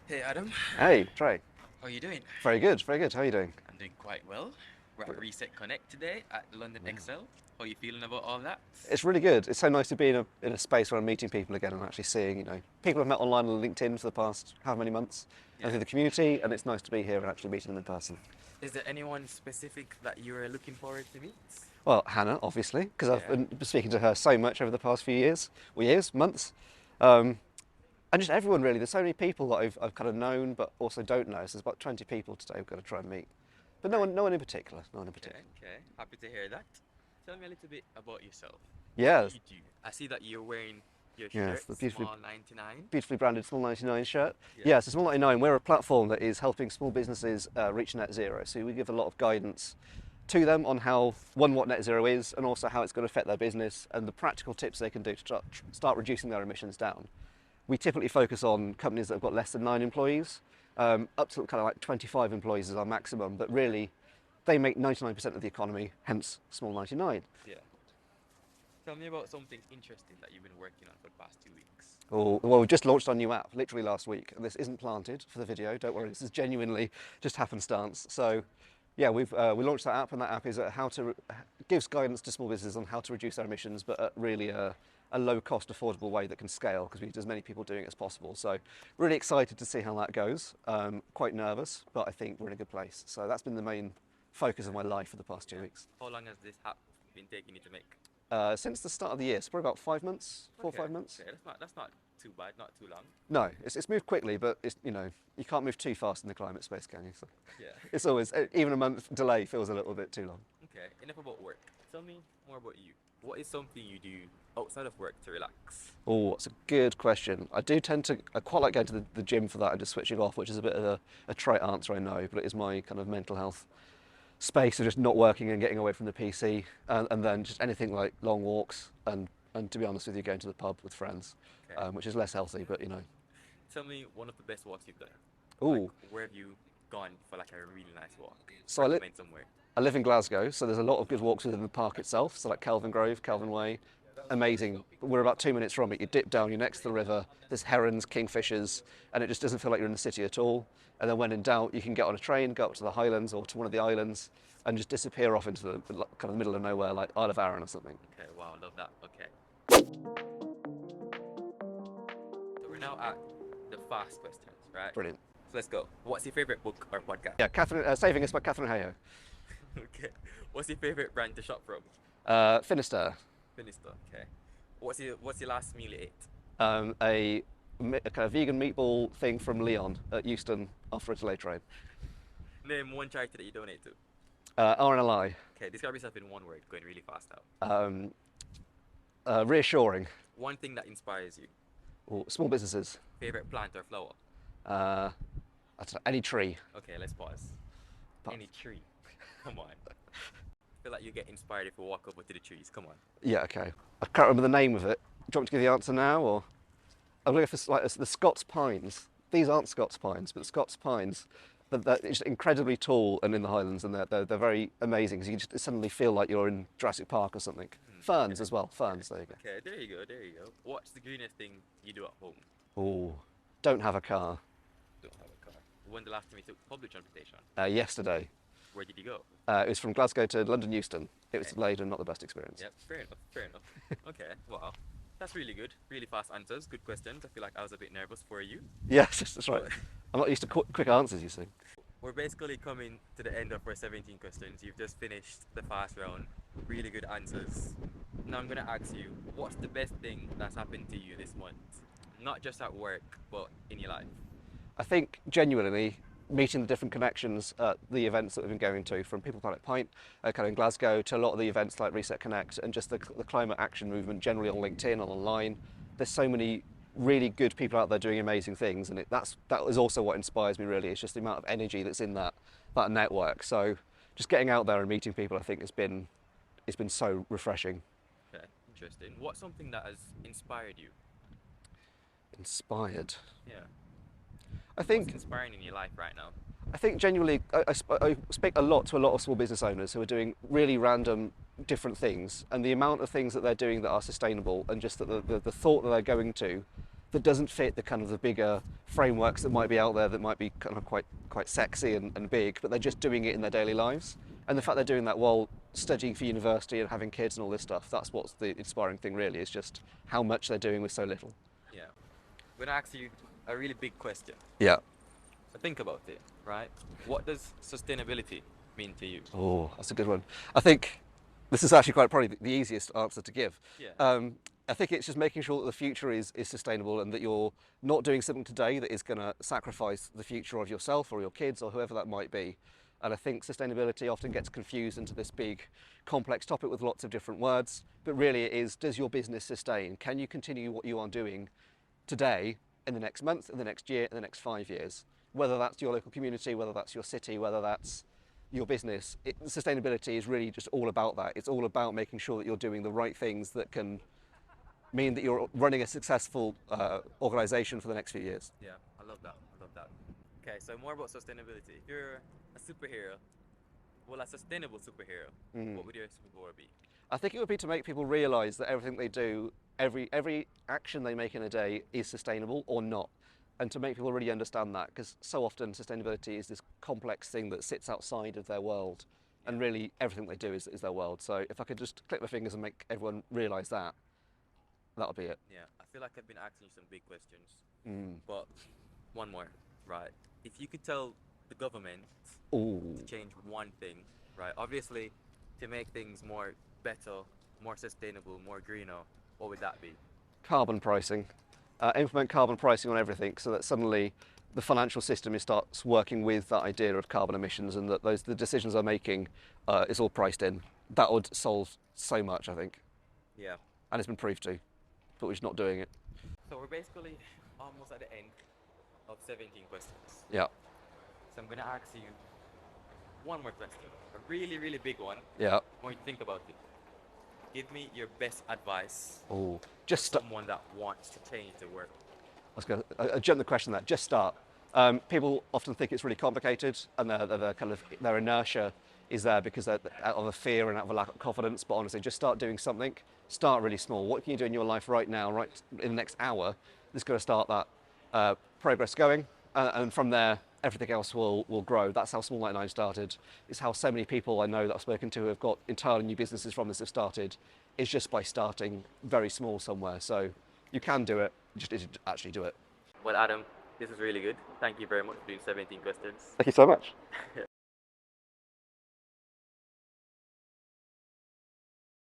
Hey Adam, Hey, Trey. how are you doing? Very good, very good. How are you doing? I'm doing quite well. We're at Brilliant. Reset Connect today at London Yeah. Excel. How are you feeling about all that? It's really good. It's so nice to be in a space where I'm meeting people again and actually seeing, people I've met online on LinkedIn for the past however many months and Yeah. through the community, and it's nice to be here and actually meeting them in person. Is there anyone specific that you're looking forward to meet? Well, Hannah, obviously, because I've Yeah. been speaking to her so much over the past few years, or years, months, um, and just everyone really. There's so many people that I've kind of known but also don't know. So there's about 20 people today we've got to try and meet, but no Right. one, no one in particular, no one in Okay. particular. Okay. Happy to hear that. Tell me a little bit about yourself. What do Yeah, you do? I see that you're wearing your yes, shirt, the Small99. beautifully branded Small99 shirt. Yeah. Yeah, so Small99, we're a platform that is helping small businesses reach net zero. So we give a lot of guidance to them on how, one, what net zero is, and also how it's going to affect their business and the practical tips they can do to start reducing their emissions down. We typically focus on companies that have got less than 9 employees, up to kind of like 25 employees is our maximum, but really they make 99% of the economy, hence Small99. Yeah. Tell me about something interesting that you've been working on for the past 2 weeks. Or, well, we've just launched our new app literally last week, and this isn't planted for the video. Don't worry, this is genuinely just happenstance. So, yeah, we launched that app, and that app is how to gives guidance to small businesses on how to reduce their emissions, but at really a low-cost, affordable way that can scale because we need as many people doing it as possible. So, really excited to see how that goes. Quite nervous, but I think we're in a good place. So that's been the main focus of my life for the past two Yeah. weeks. How long has this app been taking you to make? Since the start of the year, so probably about 5 months, four or Okay. 5 months. Okay. That's not too bad. Not too long. No, it's moved quickly, but you can't move too fast in the climate space, can you? So Yeah. it's always even a month delay feels a little bit too long. Okay, enough about work. Tell me more about you. What is something you do outside of work to relax? Oh, that's a good question. I quite like going to the gym for that and just switching off, which is a bit of a trite answer, I know, but it is my kind of mental health space of just not working and getting away from the PC, and then just anything like long walks and to be honest with you, going to the pub with friends, Okay. which is less healthy, but you know. Tell me one of the best walks you've done. Like, Oh, where have you gone for like a really nice walk? so Recommend somewhere. I live in Glasgow, so there's a lot of good walks within the park itself. So like Kelvin Grove, Kelvin Way, amazing. We're about 2 minutes from it. You dip down, you're next to the river. There's herons, kingfishers, and it just doesn't feel like you're in the city at all. And then when in doubt, you can get on a train, go up to the Highlands or to one of the islands, and just disappear off into the kind of middle of nowhere, like Isle of Arran or something. Okay, wow, love that. Okay. So we're now at the fast questions, right? Brilliant. So let's go. What's your favorite book or podcast? Yeah, Catherine, Saving Us by Catherine Hayhoe. Okay. What's your favorite brand to shop from? Finisterre, Finister. Okay. What's your last meal you ate? a kind of vegan meatball thing from Leon at Euston after a delay train. Name one charity that you donate to. RNLI. Okay, describe yourself in one word, going really fast now. Um, Reassuring. One thing that inspires you. Or small businesses. Favorite plant or flower? Uh, I don't know, any tree. Okay, let's pause. But Any tree. Come on. I feel like you get inspired if you walk over to the trees. Come on. yeah, okay. I can't remember the name of it. Do you want me to give the answer now, or I'm looking for like the Scots pines. These aren't Scots pines, but Scots pines. But they're just incredibly tall and in the Highlands, and they're very amazing because you just suddenly feel like you're in Jurassic Park or something. Ferns Okay. as well. Okay. Ferns. There you go. Okay, there you go. There you go. What's the greenest thing you do at home? Oh, don't have a car. Don't have a car. When the last time you took public transportation? Yesterday, Where did you go? it was from Glasgow to London Euston. It was Okay. delayed and not the best experience. Yep, fair enough. Fair enough. Okay, wow. That's really good. Really fast answers. Good questions. I feel like I was a bit nervous for you. Yes, that's right. But I'm not used to quick answers, you see. we're basically coming to the end of our 17 questions. You've just finished the fast round. Really good answers. Now I'm gonna ask you, what's the best thing that's happened to you this month? Not just at work, but in your life. I think genuinely meeting the different connections at the events that we've been going to, from People Planet Pint, kind of in Glasgow, to a lot of the events like Reset Connect, and just the climate action movement generally on LinkedIn and online. There's so many really good people out there doing amazing things, and that is also what inspires me really. It's just the amount of energy that's in that network. So just getting out there and meeting people, I think, it's been so refreshing. Okay, interesting. What's something that has inspired you? Inspired. Yeah. I What's think inspiring in your life right now? I think genuinely, I speak a lot to a lot of small business owners who are doing really random, different things, and the amount of things that they're doing that are sustainable, and just that the thought that they're going to that doesn't fit the kind of the bigger frameworks that might be out there that might be kind of quite sexy and big, but they're just doing it in their daily lives. And the fact they're doing that while studying for university and having kids and all this stuff, that's what's the inspiring thing really, is just how much they're doing with so little. Yeah. I'm gonna ask you a really big question. Yeah. So think about it, right? What does sustainability mean to you? Oh, that's a good one. I think this is actually quite probably the easiest answer to give. Yeah. I think it's just making sure that the future is sustainable and that you're not doing something today that is going to sacrifice the future of yourself or your kids or whoever that might be. And I think sustainability often gets confused into this big, complex topic with lots of different words. But really it is, does your business sustain? Can you continue what you are doing today, in the next month, in the next year, in the next 5 years? Whether that's your local community, whether that's your city, whether that's your business, sustainability is really just all about that. It's all about making sure that you're doing the right things that can mean that you're running a successful organisation for the next few years. Yeah, I love that. I love that. Okay, so more about sustainability. If you're a superhero, well, a sustainable superhero, what would your superpower be? I think it would be to make people realise that everything they do, every action they make in a day is sustainable or not. And to make people really understand that, because so often sustainability is this complex thing that sits outside of their world, and really everything they do is their world. So if I could just click my fingers and make everyone realise that, that'll be it. Yeah, I feel like I've been asking you some big questions, but one more, right? If you could tell the government to change one thing, right? Obviously, to make things more better, more sustainable, more greener, what would that be? Carbon pricing. Implement carbon pricing on everything so that suddenly the financial system starts working with that idea of carbon emissions, and that the decisions they're making is all priced in. That would solve so much, I think. Yeah. And it's been proved to, but we're just not doing it. So we're basically almost at the end of 17 questions. Yeah. So I'm going to ask you one more question, a really, really big one. Yeah. When you think about it, give me your best advice just for someone that wants to change the world. I jumped the question there. Just start. People often think it's really complicated, and their inertia is there because they're out of a fear and out of a lack of confidence. But honestly, just start doing something. Start really small. What can you do in your life right now, right in the next hour, that's going to start that progress going, and from there, everything else will grow. That's how Small99 started. It's how so many people I know that I've spoken to who have got entirely new businesses from this have started. It's just by starting very small somewhere. So you can do it, you just need to actually do it. Well, Adam, this is really good. Thank you very much for doing 17 questions. Thank you so much.